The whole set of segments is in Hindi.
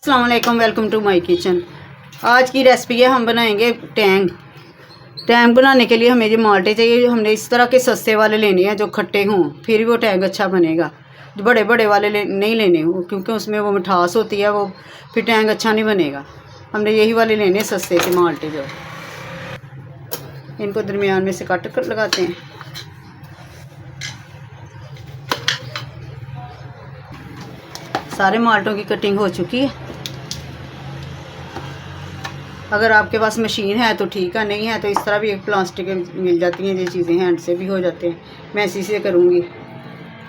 अस्सलाम वालेकुम, वेलकम टू माय किचन। आज की रेसिपी है, हम बनाएंगे टैंग। टैंग बनाने के लिए हमें ये माल्टे चाहिए। हमने इस तरह के सस्ते वाले लेने हैं जो खट्टे हों, फिर वो टैंग अच्छा बनेगा। जो बड़े बड़े वाले नहीं लेने हो, क्योंकि उसमें वो मिठास होती है, वो फिर टैंग अच्छा नहीं बनेगा। हमने यही वाले लेने सस्ते से माल्टे। जो इनको दरमियान में से कट कर लगाते हैं। सारे माल्टों की कटिंग हो चुकी है। अगर आपके पास मशीन है तो ठीक है, नहीं है तो इस तरह भी एक प्लास्टिक मिल जाती हैं ये चीज़ें, हैंड से भी हो जाते हैं। मैं इसी से करूँगी।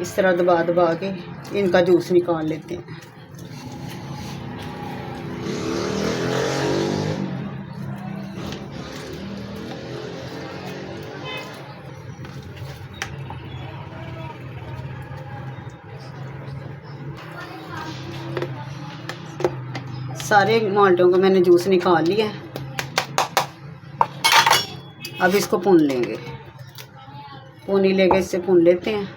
इस तरह दबा दबा के इनका जूस निकाल लेते हैं। सारे माल्टों का मैंने जूस निकाल लिया है। अब इसको भून लेंगे। पूनी लेके इससे भून लेते हैं।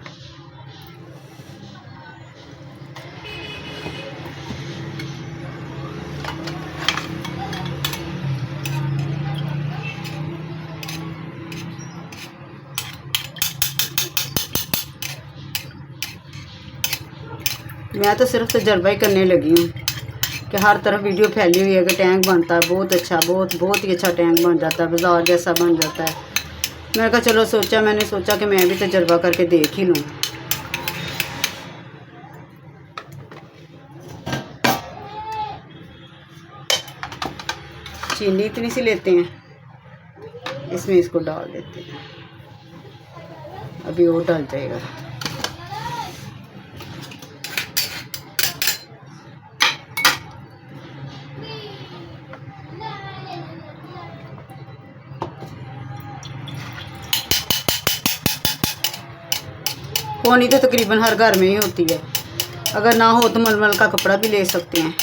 मैं तो सिर्फ तजर्बा ही करने लगी हूँ कि हर तरफ वीडियो फैली हुई है कि टैंक बनता है बहुत अच्छा, बहुत ही अच्छा टैंक बन जाता है, बाजार जैसा बन जाता है। मैंने कहा चलो मैंने सोचा कि मैं भी तजर्बा करके देख ही लूँ। चीनी इतनी सी लेते हैं, इसमें इसको डाल देते हैं। अभी और डाल जाएगा। पोनी तो तकरीबन हर घर में ही होती है। अगर ना हो तो मलमल का कपड़ा भी ले सकते हैं।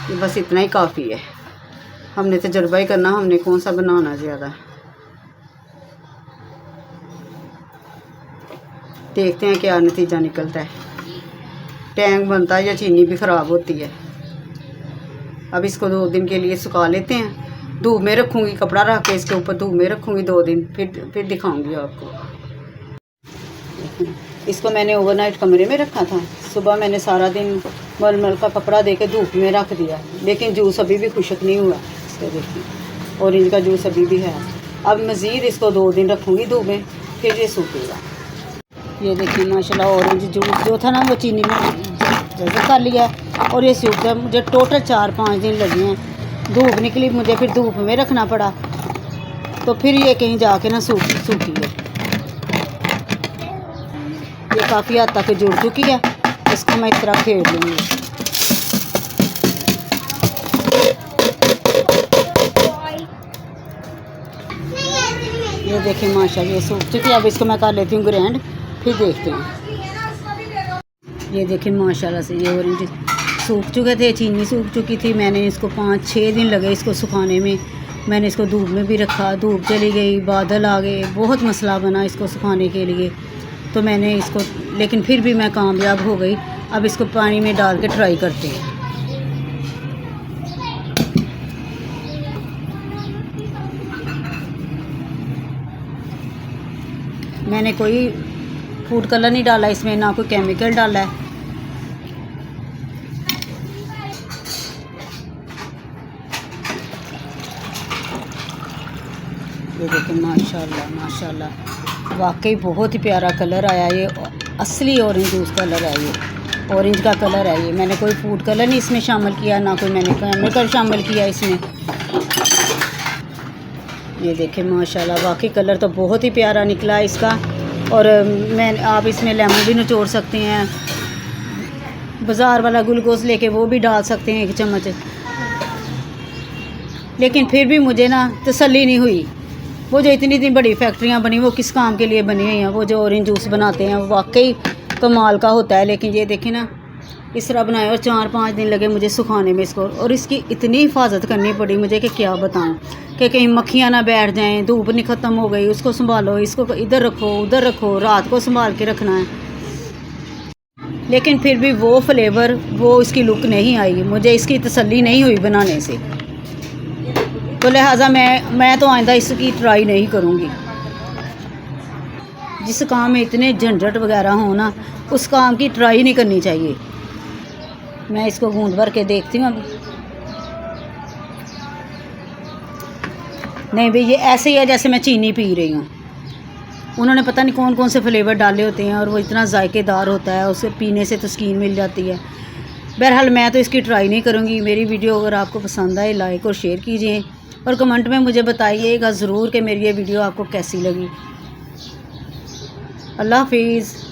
ये बस इतना ही काफ़ी है। हमने तजर्बा ही करना, हमने कौन सा बनाना ज़्यादा। देखते हैं क्या नतीजा निकलता है। टैंक बनता है या चीनी भी ख़राब होती है। अब इसको 2 दिन के लिए सुखा लेते हैं। धूप में रखूँगी, कपड़ा रख के इसके ऊपर धूप में रखूँगी 2 दिन, फिर दिखाऊँगी आपको। इसको मैंने ओवरनाइट कमरे में रखा था। सुबह मैंने सारा दिन मलमल का कपड़ा दे के धूप में रख दिया, लेकिन जूस अभी भी खुश्क नहीं हुआ। इसको देखिए, ऑरेंज का जूस अभी भी है। अब मज़ीद इसको 2 दिन रखूँगी धूप में, फिर ये सूखेगा। ये देखिए माशाल्लाह, ऑरेंज जूस जो था ना वो चीनी में जैसे कर लिया है और ये सूख गया। मुझे टोटल 4-5 दिन लगे हैं। धूप निकली, मुझे फिर धूप में रखना पड़ा, तो फिर ये कहीं जाके ना सूखी है। ये काफ़ी हद तक जुड़ चुकी है। इसको मैं इस तरह फेर लूँगी। ये देखिए माशाल्लाह, ये सूख चुकी है। अब इसको मैं कर लेती हूँ ग्राइंड, फिर देखते हैं। ये देखिए माशाल्लाह से ये ऑरेंज सूख चुके थे, चीनी सूख चुकी थी। मैंने इसको 5-6 दिन लगे इसको सुखाने में। मैंने इसको धूप में भी रखा, धूप चली गई, बादल आ गए, बहुत मसला बना इसको सुखाने के लिए। तो मैंने इसको, लेकिन फिर भी मैं कामयाब हो गई। अब इसको पानी में डाल के ट्राई करते हैं। मैंने कोई फूड कलर नहीं डाला इसमें, ना कोई केमिकल डाला है। ये देखिए माशाल्लाह माशाल्लाह, वाकई बहुत ही प्यारा कलर आया। ये असली ऑरेंज जूस कलर है, ये ऑरेंज का कलर है। ये मैंने कोई फूड कलर नहीं इसमें शामिल किया, ना कोई मैंने केमिकल शामिल किया इसमें। ये देखिए माशाल्लाह, वाकई कलर तो बहुत ही प्यारा निकला इसका। और आप इसमें लेमन भी निचोड़ सकते हैं। बाज़ार वाला ग्लूकोज लेके वो भी डाल सकते हैं 1 चम्मच। लेकिन फिर भी मुझे ना तसल्ली नहीं हुई। वो जो इतनी बड़ी फैक्ट्रियाँ बनी, वो किस काम के लिए बनी हुई हैं? वो जो ऑरेंज जूस बनाते हैं वो वाकई कमाल का होता है। लेकिन ये देखें ना, इस तरह बनाया और 4-5 दिन लगे मुझे सुखाने में इसको, और इसकी इतनी हिफाजत करनी पड़ी मुझे कि क्या बताऊं, कि कहीं मक्खियाँ ना बैठ जाएं, धूप नहीं ख़त्म हो गई, उसको संभालो, इसको इधर रखो उधर रखो, रात को संभाल के रखना है। लेकिन फिर भी वो फ्लेवर, वो इसकी लुक नहीं आई, मुझे इसकी तसल्ली नहीं हुई बनाने से, तो लिहाजा मैं तो आइंदा इसकी ट्राई नहीं करूँगी। जिस काम में इतने झंझट वगैरह हो ना, उस काम की ट्राई नहीं करनी चाहिए। मैं इसको गूंद भर के देखती हूँ अभी। नहीं भाई, ये ऐसे ही है जैसे मैं चीनी पी रही हूँ। उन्होंने पता नहीं कौन कौन से फ्लेवर डाले होते हैं और वो इतना जायकेदार होता है, उसे पीने से तस्कीन मिल जाती है। बहरहाल मैं तो इसकी ट्राई नहीं करूँगी। मेरी वीडियो अगर आपको पसंद आए लाइक और शेयर कीजिए और कमेंट में मुझे बताइएगा ज़रूर कि मेरी ये वीडियो आपको कैसी लगी। अल्लाह हाफिज़।